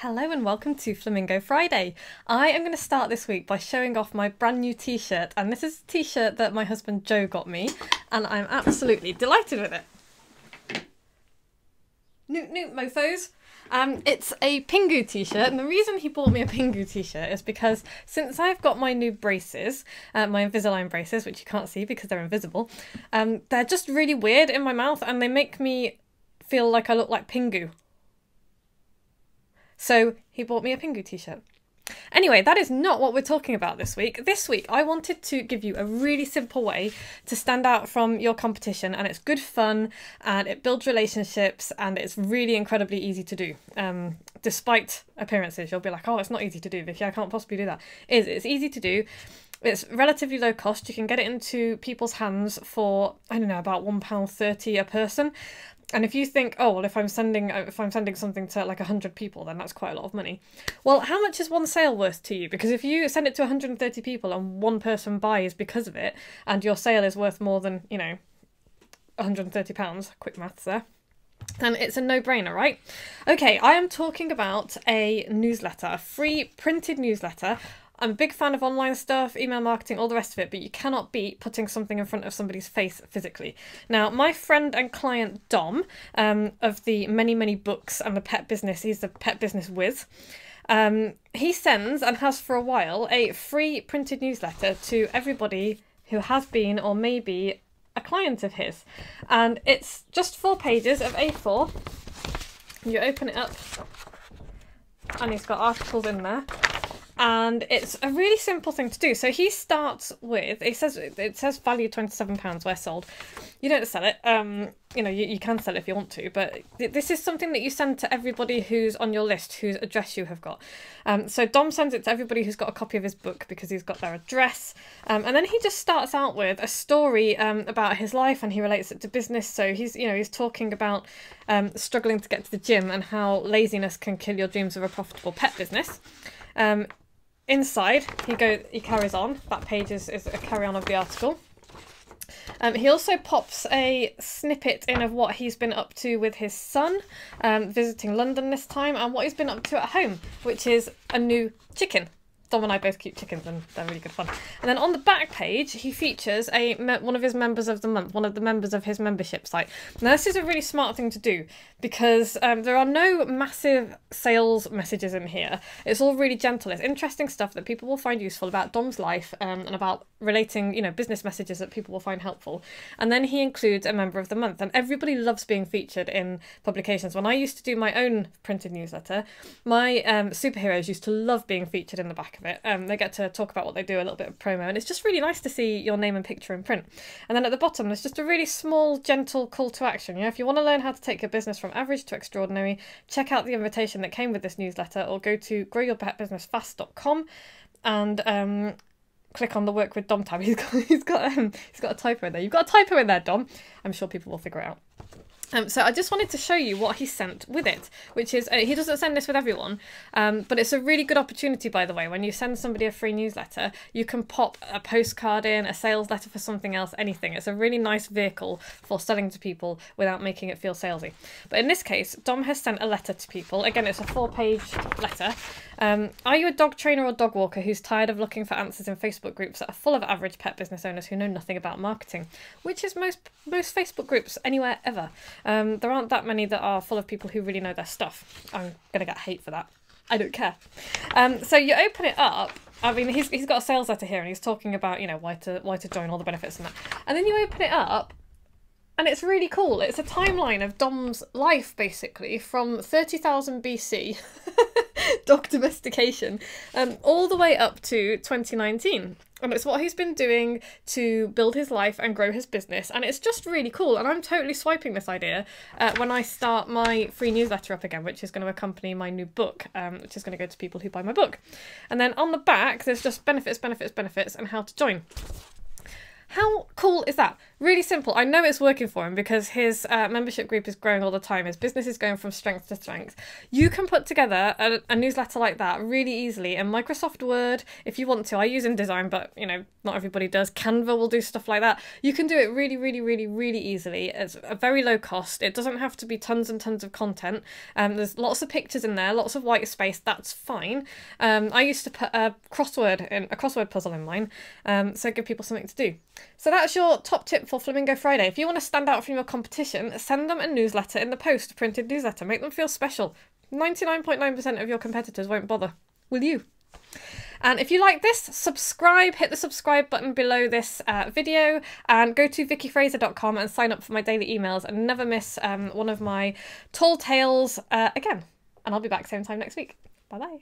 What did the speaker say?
Hello and welcome to Flamingo Friday. I am going to start this week by showing off my brand new t-shirt, and this is a t-shirt that my husband Joe got me and I'm absolutely delighted with it. Noot noot mofos. It's a Pingu t-shirt, and the reason he bought me a Pingu t-shirt is because since I've got my new braces, my Invisalign braces, which you can't see because they're invisible, they're just really weird in my mouth and they make me feel like I look like Pingu. So he bought me a Pingu t-shirt. Anyway, that is not what we're talking about this week. This week I wanted to give you a really simple way to stand out from your competition, and it's good fun and it builds relationships and it's really incredibly easy to do. Despite appearances, you'll be like, oh, it's not easy to do, Vicky, I can't possibly do that. It's easy to do. It's relatively low cost. You can get it into people's hands for, I don't know, about £1.30 a person. And if you think, oh, well, if I'm sending something to like 100 people, then that's quite a lot of money. Well, how much is one sale worth to you? Because if you send it to 130 people and one person buys because of it, and your sale is worth more than, you know, £130, quick maths there, then it's a no-brainer, right? Okay, I am talking about a newsletter, a free printed newsletter. I'm a big fan of online stuff, email marketing, all the rest of it, but you cannot beat putting something in front of somebody's face physically. Now, my friend and client Dom, of the many books and the pet business, he's the pet business whiz, he sends, and has for a while, a free printed newsletter to everybody who has been or may be a client of his. And it's just 4 pages of A4. You open it up, and he's got articles in there. And it's a really simple thing to do. So he starts with, it says value £27 where sold. You don't sell it. You know, you can sell it if you want to, but this is something that you send to everybody who's on your list, whose address you have got. So Dom sends it to everybody who's got a copy of his book because he's got their address. And then he just starts out with a story about his life, and he relates it to business. So he's talking about struggling to get to the gym and how laziness can kill your dreams of a profitable pet business. Inside, he carries on. That page is a carry-on of the article. He also pops a snippet in of what he's been up to with his son, visiting London this time, and what he's been up to at home, which is a new chicken. Dom and I both keep chickens and they're really good fun. And then on the back page, he features one of his members of the month, one of the members of his membership site. Now this is a really smart thing to do because there are no massive sales messages in here. It's all really gentle. It's interesting stuff that people will find useful about Dom's life and about relating, you know, business messages that people will find helpful. And then he includes a member of the month, and everybody loves being featured in publications. When I used to do my own printed newsletter, my superheroes used to love being featured in the back of it. They get to talk about what they do, a little bit of promo, and it's just really nice to see your name and picture in print. And then at the bottom there's just a really small, gentle call to action. You know, if you want to learn how to take your business from average to extraordinary, check out the invitation that came with this newsletter, or go to growyourpetbusinessfast.com and click on the Work with Dom tab. He's got a typo in there. You've got a typo in there, Dom. I'm sure people will figure it out. So I just wanted to show you what he sent with it, which is, he doesn't send this with everyone, but it's a really good opportunity, by the way. When you send somebody a free newsletter, you can pop a postcard in, a sales letter for something else, anything. It's a really nice vehicle for selling to people without making it feel salesy. But in this case, Dom has sent a letter to people. Again, it's a 4-page letter. Are you a dog trainer or dog walker who's tired of looking for answers in Facebook groups that are full of average pet business owners who know nothing about marketing? Which is most Facebook groups anywhere ever. There aren't that many that are full of people who really know their stuff. I'm going to get hate for that. I don't care. So you open it up. I mean, he's got a sales letter here and he's talking about, you know, why to join, all the benefits and that. And then you open it up and it's really cool. It's a timeline of Dom's life, basically, from 30,000 BC, dog domestication, all the way up to 2019. And it's what he's been doing to build his life and grow his business. And it's just really cool. And I'm totally swiping this idea when I start my free newsletter up again, which is going to accompany my new book, which is going to go to people who buy my book. And then on the back, there's just benefits, and how to join. How cool is that? Really simple. I know it's working for him because his membership group is growing all the time. His business is going from strength to strength. You can put together a newsletter like that really easily in Microsoft Word if you want to. I use InDesign, but you know, not everybody does. Canva will do stuff like that. You can do it really, really, really, really easily. It's a very low cost. It doesn't have to be tons and tons of content. There's lots of pictures in there, lots of white space. That's fine. I used to put a crossword puzzle in mine, so give people something to do. So that's your top tip for Flamingo Friday. If you want to stand out from your competition, send them a newsletter in the post, a printed newsletter. Make them feel special. 99.9% of your competitors won't bother. Will you? And if you like this, subscribe, hit the subscribe button below this video, and go to vickyfraser.com and sign up for my daily emails and never miss one of my tall tales again. And I'll be back same time next week. Bye bye.